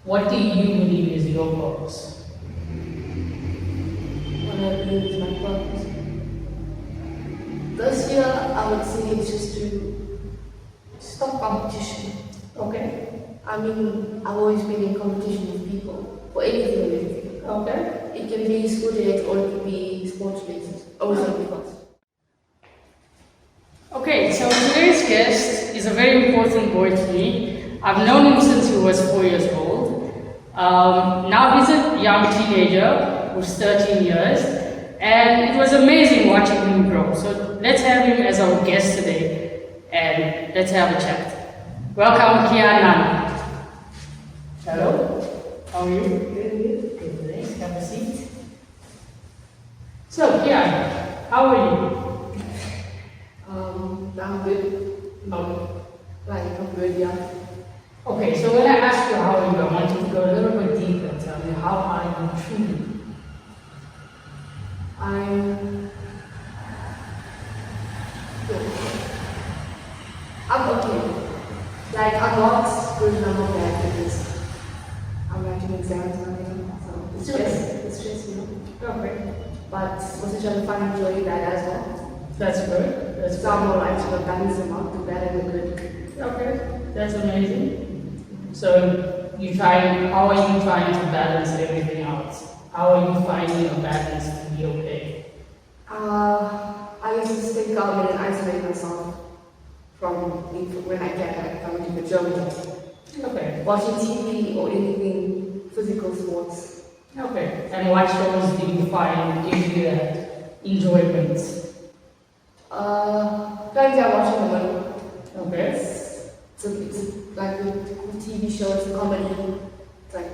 What do you believe is your purpose? What I believe is my purpose. This year, I would say it's just to stop competition. Okay. I mean, I've always been in competition with people for anything and everything. Okay. It can be school related or it can be sports related. Always on because. Okay, so today's guest is a very important boy to me. I've known him since he was 4 years old. Now he's a young teenager who's 13 years, and it was amazing watching him grow. So let's have him as our guest today, and let's have a chat. Welcome, Kiaan Nana. Hello, how are you? Good. Good, thanks. Have a seat. So, Kiaan, how are you? I'm good. I'm good, yeah. Okay, so when I ask you how are you, I want you to go a little bit deeper and tell me how are you truly? I'm good. I'm okay. Like, I'm not good and I'm not bad because I'm writing exams and everything. So it's stress, you know. Okay, But also trying to find joy in that as well. that's good. That's So I'm more like to balance them out, the bad and the good. okay. That's amazing. So how are you trying to balance everything out? How are you finding a balance to be okay? I used to stay calm and isolate myself from when I can, like come into the gym, Okay. watching TV or anything physical sports. Okay. And what shows do you find give you that enjoyment? Currently I'm watching the one. Okay. It's like a TV show, it's a comedy. It's like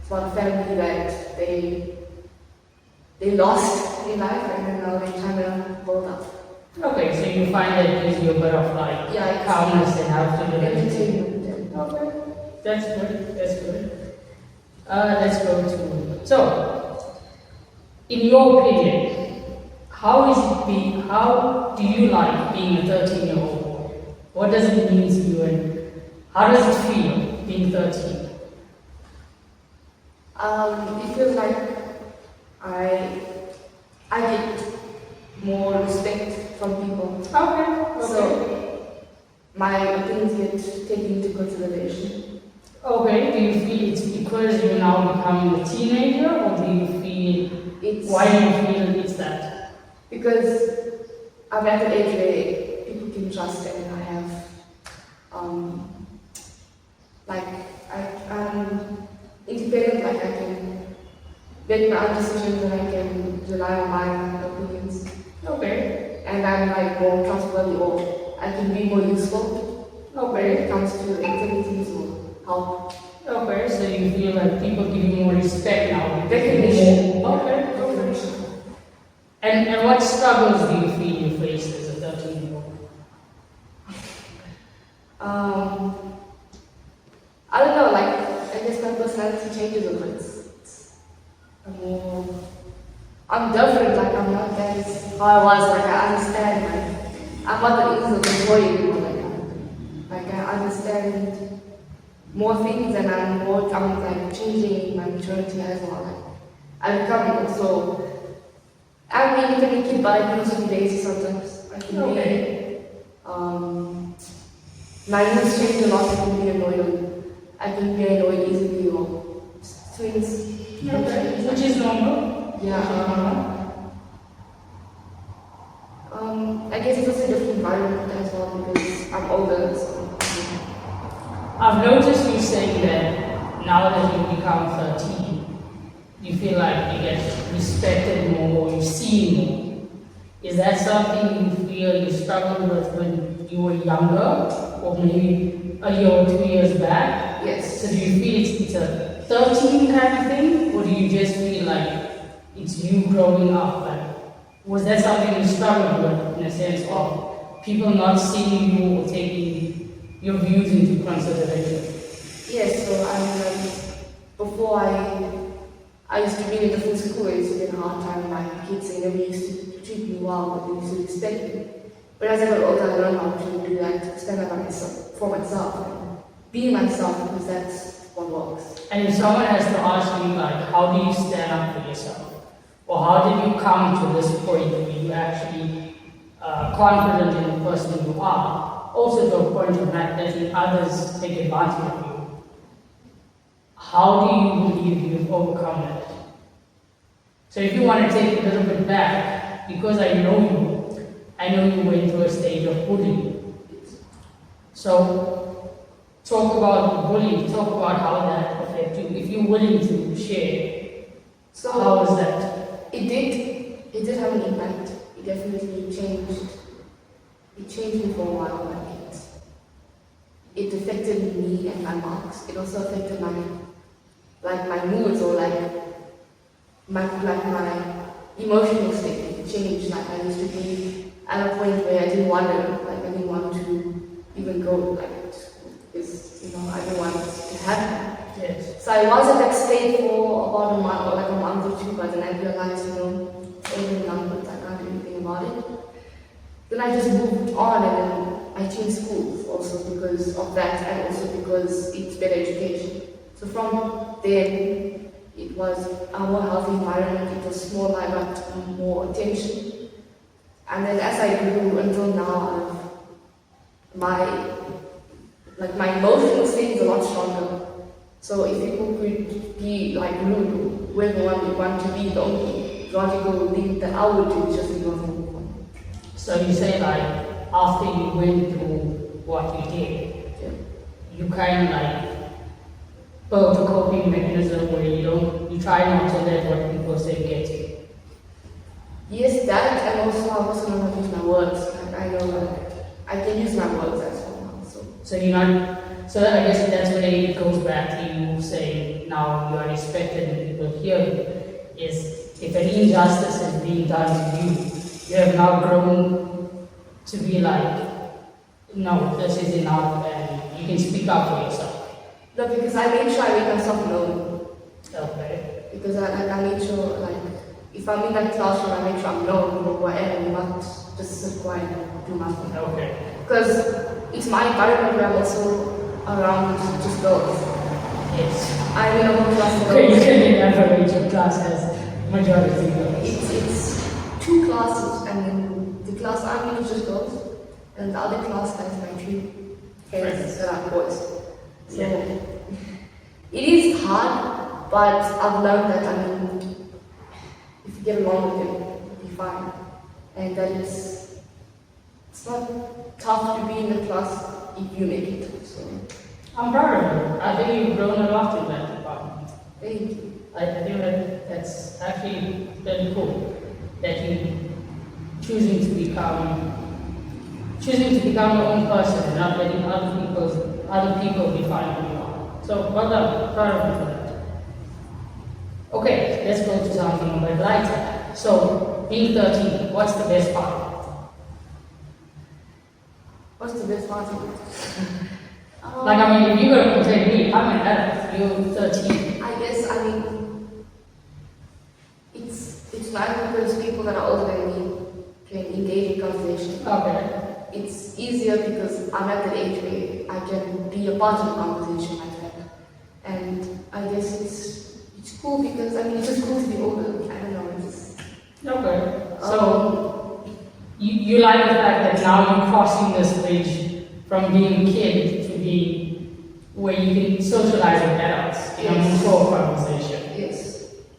it's about a family that they lost in life and then now they're trying to build up. Okay, so you find that it gives you a bit of like Yeah, calmness and how to do it. Entertainment. Okay, that's good. That's good. Let's go to in your opinion, how do you like being a 13-year-old boy? What does it mean to you and how does it feel being 13? It feels like I get more respect from people. Okay. So my opinions get taken into consideration. Okay, do you feel it's because you're now becoming a teenager or do you feel why do you feel it's that? Because I'm at an age where people can trust and I have I'm independent, like I can make my own decisions and I can rely on my opinions. Okay. And I'm like more trustworthy or I can be more useful when Okay. it comes to activities or help. Okay, so you feel like people give you more respect now. Recognition. Okay. And what struggles do you feel you face as a 13-year-old? I don't know, like I guess my personality changes a bit. I'm different, like I'm not as how I was, like I understand, like I'm not the ease of the boy anymore, like I understand more things and I'm like changing my maturity as well. Like I become also I mean even a kid but I can also be lazy sometimes. I can be my moods change a lot, I can be annoyed. I can be annoyed easily or things. Okay, which is normal. Yeah. I guess it's also a different environment as well because I'm older. So. I've noticed you saying that now that you become 13, you feel like you get respected more, you see more. Is that something you feel you struggled with when you were younger, or maybe a year or 2 years back? Yes. So do you feel it's a 13 kind of thing, or do you just feel like it's you growing up? Like, was that something you struggled with in a sense of people not seeing you or taking your views into consideration? Yes, so before I used to be in a different school, I used to get a hard time by kids saying they used to treat me well, but they used to respect me. But as I got older, I learned how to do that, stand up for myself, and be myself, because that's what works. And if someone has to ask you, like, how do you stand up for yourself? Or how did you come to this point where you actually confident in the person you are, also to a point of not letting others take advantage of you? How do you believe you've overcome it? So if you want to take a little bit back, because I know you went through a stage of bullying. So talk about bullying, talk about how that affected you, if you're willing to share. So How was that? It did have an impact. It definitely changed. It changed me for a while. Like it affected me and my marks. It also affected my moods, or my emotional state. It changed. Like I used to be at a point where I didn't want to even go to school, because I didn't want to have that. Yes. So I was at that state for about a month, or like a month or two, but then I realized, everything done, but I can't do anything about it. Then I just moved on, and then I changed schools also because of that, and also because it's better education. So from there, it was a more healthy environment, it was smaller, I got more attention. And then as I grew until now, my emotional state is a lot stronger. So if people could be rude, whoever you want to be, the only logical thing that I would do is just ignore them. So you say after you went through what you did, you kind of built a coping mechanism where you try not to let what people say get you. Yes, that, and also I also know how to use my words. I know I can use my words as well now. So you're not. So I guess that's where it goes back to you saying now you are respected and people hear you. Is if an injustice is being done to you, you have now grown to be no, this is enough, and you can speak up for yourself. No, because I made sure I made myself known. Okay. Because I made sure, if I'm in that classroom, I make sure I'm known for who I am, and not just sit quiet and do nothing. Okay. Because it's my environment where I'm also around just girls. Yes. I'm in a whole class of girls. Okay, you can average your class as majority girls. It's two classes, and then the class I'm in is just girls, and the other class has my three friends that are boys. So it is hard, but I've learned that if you get along with them, you'll be fine. And that it's not tough to be in the class if you make it. So I'm proud of you. I think you've grown a lot in that department. thank you. I think that's actually very cool that you choosing to become your own person and not letting other people define who you are. So well done, proud of you for that. Okay, let's go to something a bit lighter. So being 13, what's the best part of it? What's the best part of it? If you're going to compare me, I'm an adult, you're 13. I guess, it's nice because people that are older than me can engage in conversation. Okay. It's easier because I'm at that age where I can be a part of the conversation like that. And I guess it's cool because, it's just cool to be older. I don't know, Okay. So, you like the fact that now you're crossing this bridge from being a kid to being where you can socialize with adults in a mature conversation. Yes.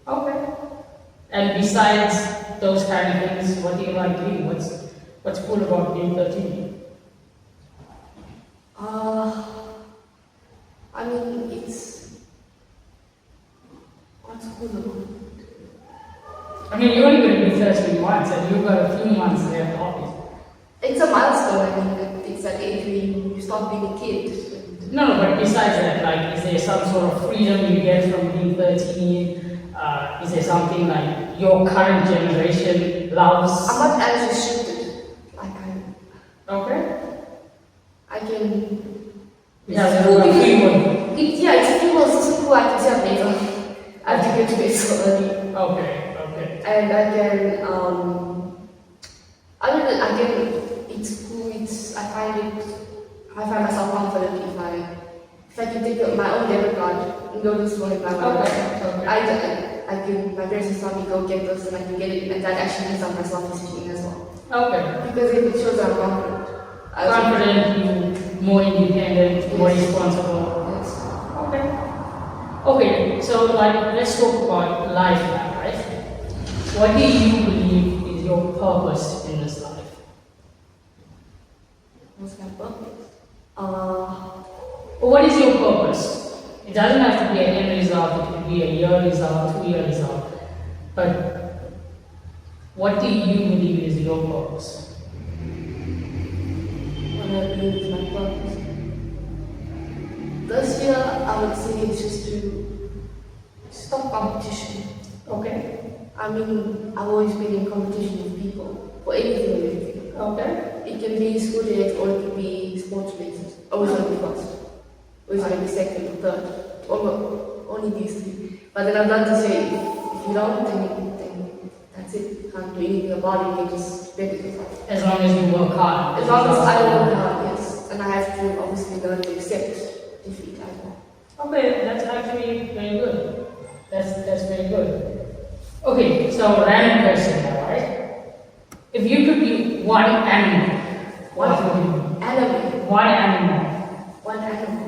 Okay. And besides those kind of things, what do you like doing? What's cool about being 13? It's what's cool about it? You're only going to be 13 once, and you've got a few months left, obviously. It's a milestone. It's that age where you start being a kid. No, but besides that, is there some sort of freedom you get from being 13? Is there something your current generation loves? I'm not as restricted. Okay. I can. Yeah, it's a free one. It's free one. It's cool. I can see it later. I have to get to bed so early. Okay. And I can. Other than it's cool. I find myself confident if if I can take my own debit card and go to the store and buy my Okay. I can, my parents just tell me go get this and I can get it, and that actually means I'm my self-esteem as well. Okay. Because it shows I'm confident. Confident, you more independent, more responsible. Yes. Okay. Okay, so like let's talk about life now, right? What do you believe is your purpose in this life? What's my purpose? What is your purpose? It doesn't have to be an end result, it could be a year result, 2-year result. But what do you believe is your purpose? What I believe is my purpose. This year, I would say it's just to stop competition. Okay. I mean, I've always been in competition with people for anything and everything. Okay. It can be school related or it can be sports related. Always want to be first. Always want to be second or third. Only these three. But then I've learned to say, if you don't, then that's it. You can't do anything about it. You can just bet it yourself. As long as you work hard. As long as I work hard, yes. And I have to obviously learn to accept defeat as well. Okay, that's actually very good. That's very good. Okay, so random question now, right? If you could be one animal, what would you be? Animal. One animal. One animal.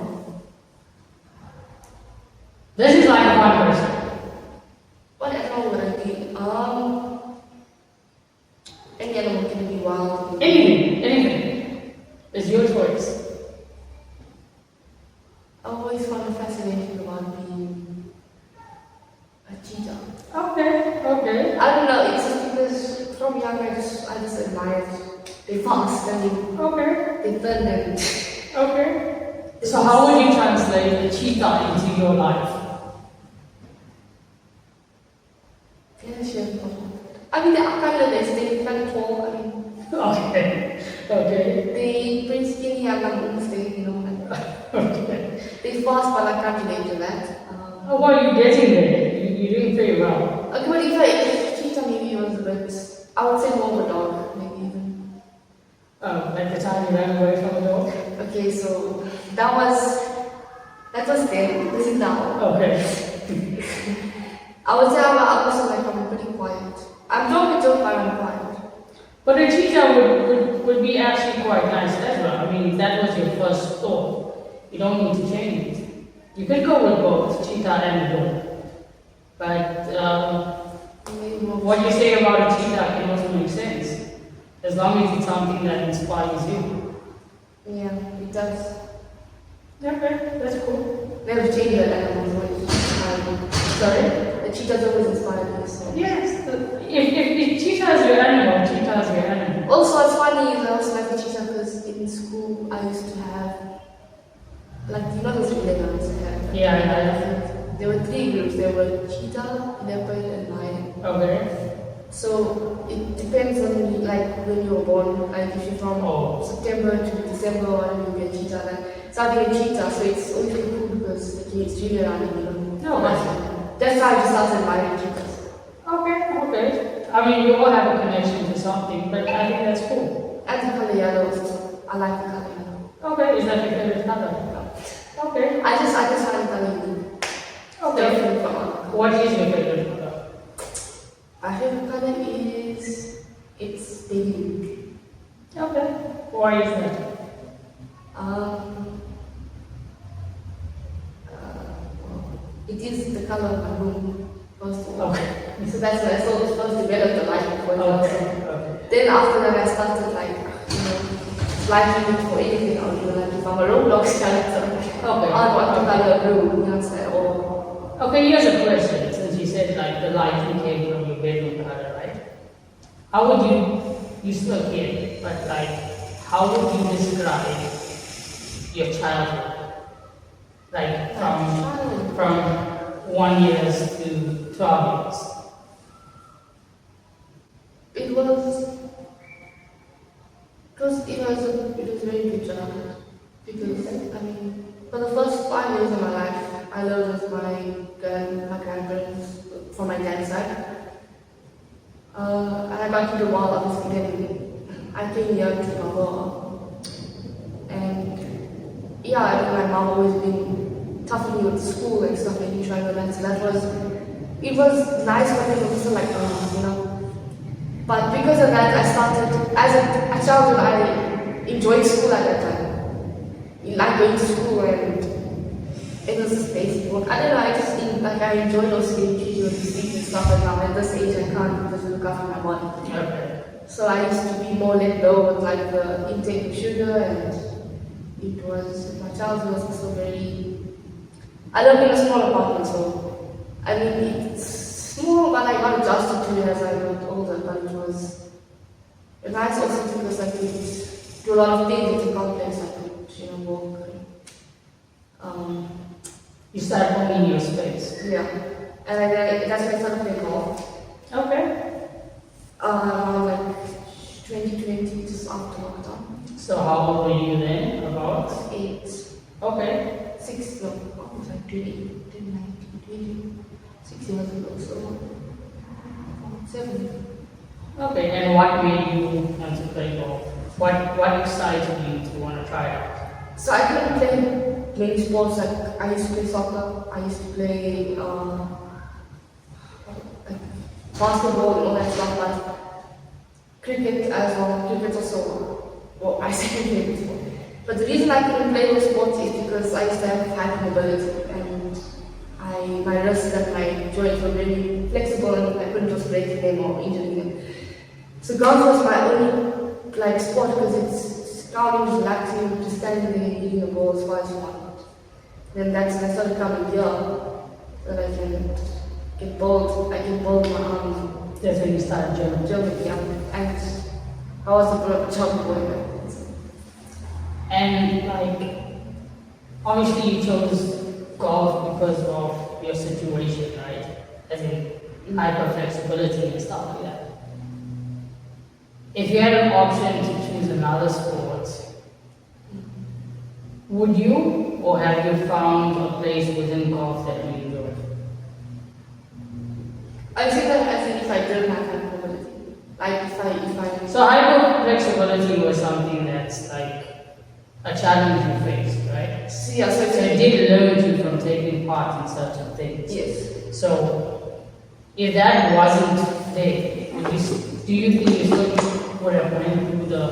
This is like one person. What animal would I be? Any animal can be wild. Anything. It's your choice. I always found a fascination about being a cheetah. Okay. I don't know, it's just because from young I just admired. They fast and they turn and Okay. So how would you translate the cheetah into your life? yeah, sure. I mean, they are kind of this, they kind of tall, I mean, Okay. they pretty skinny and I'm almost there, you know. Okay. They fast, but I can't relate to that. How are you getting there? You're doing very well. Okay, but if cheetah maybe was a bit, I would say more of a dog, maybe even. Like the time you ran away from the dog? Okay, so that was then. This is now. Okay. I would say I'm also like I'm pretty quiet. I'm talkative, but I'm quiet. But a cheetah would be actually quite nice as well. I mean, if that was your first thought, you don't need to change it. You could go with both, cheetah and dog. But Maybe more. what you say about a cheetah can also make sense. As long as it's something that inspires you. Yeah, it does. Okay, that's cool. Never change that animal always inspired me. Sorry? The cheetahs always inspired me. So. Yes. If cheetah is your animal, cheetah is your animal. Also, it's funny, I also like the cheetah because in school I used to have, like, you know those playgrounds I have? Yeah. There were 3 groups. There were cheetah, leopard, and lion. Okay. So it depends on like when you were born. Like if you're from September to December, or you get cheetah. Then starting a cheetah, so it's always really cool because the kids really around and you don't. No, that's why I just started admiring cheetahs. Okay. I mean, we all have a connection to something, but I think that's cool. And the color yellow also. I like the color yellow. Okay, is that your favorite color? Okay. I just find the color unique. Okay. Different from other colors. What is your favorite color? My favorite color is it's baby blue. Okay. Why is that? It is the color of my room, first of all. Okay. So that's when I first developed the light before it was. Okay. Then after that I started like, liking it for anything. I would like if I'm a Roblox character. I want the color blue. That's like, Okay, here's a question. Since you said like the lighting came from your bedroom color, right? How would you still kid, but like, how would you describe your childhood? Like from 1 year to 12 years. It was very good childhood. Because I mean, for the first 5 years of my life, I lived with my grandparents from my dad's side. And I got to the wall, obviously, then I came here to my mom. And yeah, I mean, my mom always been tough on me with school and stuff, making sure I know that. So it was nice, but it was also like, you know. But because of that, as a child, I enjoyed school at that time. I like going to school, and it was just basic work. I don't know, I just think like I enjoy those activities with sleep and stuff, and now at this age I can't because I look after my body. Okay. So I used to be more let go with like the intake of sugar, and it was, my childhood was also very, I live in a small apartment, so I mean it's small, but I got adjusted to it as I got older, but it was nice also because I could do a lot of things. It's a complex, I could, you know, walk. You start owning your space. Yeah, and that's when I started playing golf. Okay. Around like 2020, just after lockdown. So how old were you then? About? 8. Okay. 6, no, what was I, 6 years ago, so 7. Okay, and what made you want to play golf? What excited you to want to try it out? So I couldn't play many sports, like I used to play soccer, I used to play like basketball and all that stuff, but cricket as well. Cricket also, well, I say cricket before. But the reason I couldn't play those sports is because I used to have high mobility, and my wrists and my joints were really flexible, and I couldn't just break them or injure them. So golf was my only like sport because it's calming, relaxing, just standing there and hitting the ball as far as you want. Then that's when I started coming here, so that I can get bold. I can bold my arms. That's when you started jumping. Jumping, yeah. And I was a jump boy. And like, obviously you chose golf because of your situation, right? As in hyper flexibility and stuff like that. If you had an option to choose another sport, would you, or have you found a place within golf that you enjoy? I say that as in if I didn't have that mobility. Like if I So hyper flexibility was something that's like a challenge you faced, right? yeah, so It did limit you from taking part in certain things. yes. So, if that wasn't there, do you think you still would have went through the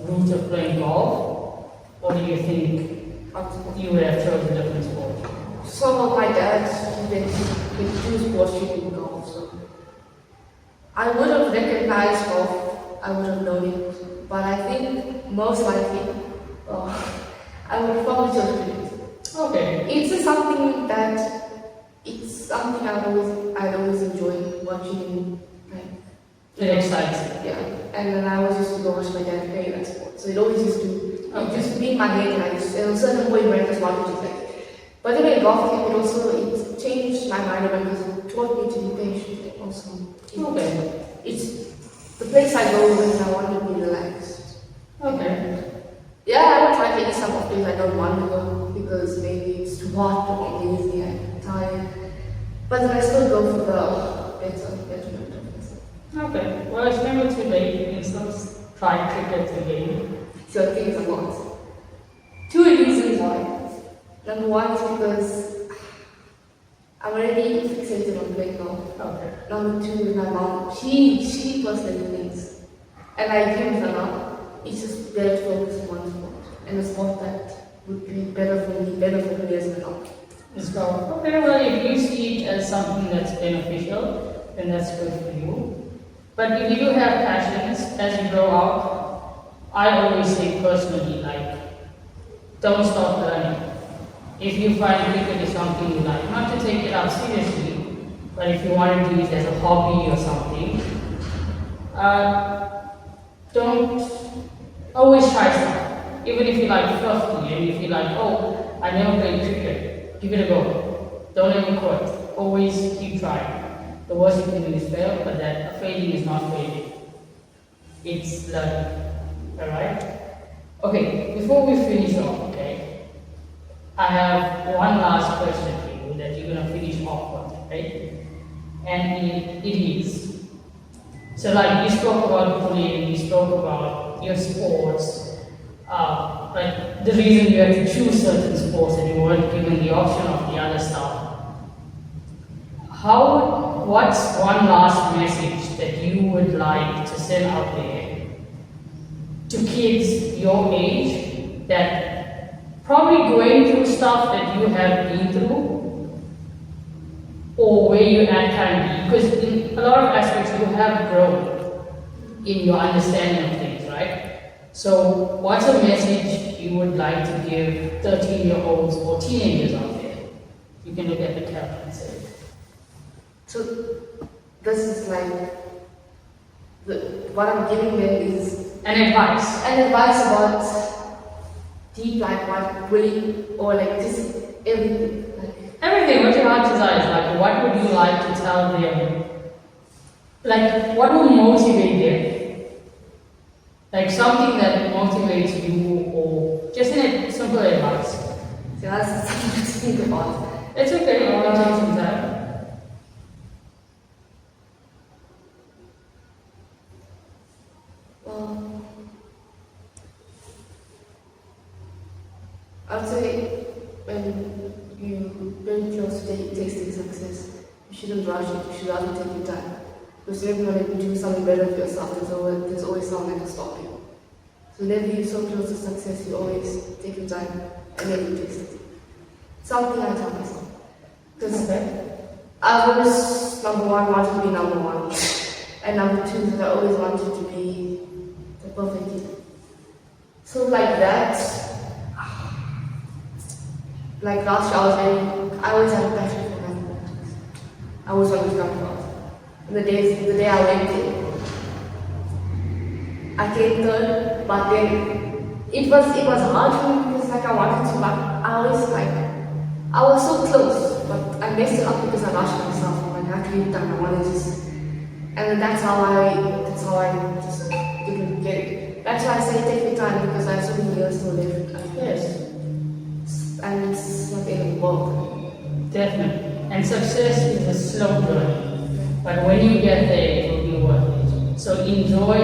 route of playing golf, or do you think you would have chosen a different sport? So my dad with 2 sports shooting golf, so I would have recognized golf, I would have known it, but I think most likely I would probably choose cricket. Okay. It's something I'd always enjoy watching. Like, It excites you. yeah, and then I always used to go watch my dad play that sport. So it always used to be in my head, and at a certain point where I just wanted to play. But then when golf came, it changed my mind because it taught me to be patient also. Okay. It's the place I go when I want to be relaxed. Okay. Yeah, I would try to eat some of things I don't want to go because maybe it's too hot or lazy, I'm tired. But then I still go for the betterment of myself. Okay. Well, it's never too late. You can still try cricket again. So things a lot. 2 reasons why. Number 1 is because I'm already fixated on playing golf. Okay. Number 2 is my mom. She personally plays. And I agree with her now. It's just better to focus on one sport. And a sport that would be better for me, better for me as an adult. Let's go. Okay, well, if you see it as something that's beneficial, then that's good for you. But if you do have passions as you grow up, I always say personally, like, don't stop learning. If you find cricket is something you like, not to take it up seriously, but if you want to do it as a hobby or something, don't always try stuff. Even if you like 50 and if you like, oh, I never played cricket, give it a go. Don't ever quit. Always keep trying. The worst you can do is fail, but that failing is not failing. It's learning. Alright? Okay, before we finish off, okay, I have one last question for you that you're going to finish off with, right? And it is, so like you spoke about bullying, you spoke about your sports, like the reason you had to choose certain sports and you weren't given the option of the other stuff. What's one last message that you would like to send out there to kids your age that probably going through stuff that you have been through or where you're at currently? Because in a lot of aspects you have grown in your understanding of things, right? So what's a message you would like to give 13-year-olds or teenagers out there? You can look at the camera and say. So this is like what I'm giving them is An advice about deep like what bullying or like just everything. Everything, what your heart desires, like what would you like to tell them? Like what will motivate them? Like something that motivates you or just in a simple advice. So that's something to think about. It's okay, you can take some time. Well, I'd say when you're very close to tasting success, you shouldn't rush it, you should rather take your time. Because if you want to do something better for yourself, there's always something that can stop you. So whenever you're so close to success, you always take your time and then you taste it. Something I tell myself. Because I've always, number one, wanted to be number one. And number two, that I always wanted to be the perfect kid. So like that, like last year I always had a passion for mathematics. I always wanted to come across. And the day I went in, I came third, but then it was hard for me because like I wanted to, but I was so close, but I messed it up because I rushed myself. When I had to get done, I wanted to just, and that's how I just didn't get it. That's why I say take your time because I have so many years to live. Yes. And it's not the end of the world. Definitely. And success is a slow journey. But when you get there, it will be worth it. So enjoy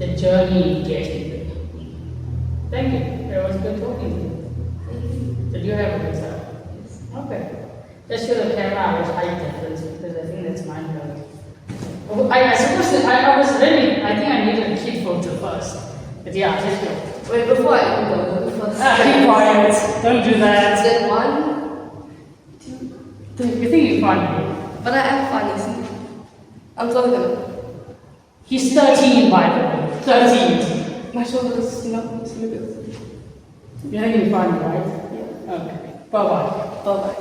the journey in getting there. Thank you. It was good talking to you. Did you have a good time? Yes. Okay. Let's show the camera which height difference because I think that's mine. I suppose that I think I needed a kid photo first. But yeah, let's go. Wait, before I even go first. Keep quiet. Don't do that. Then 1, 2. You think you're funny? But I am funny, see? I'm talking. He's 13, by the way. 13. My shoulders, you know, it's a little bit. You think you're funny, right? Yeah. Okay. Bye-bye. Bye bye.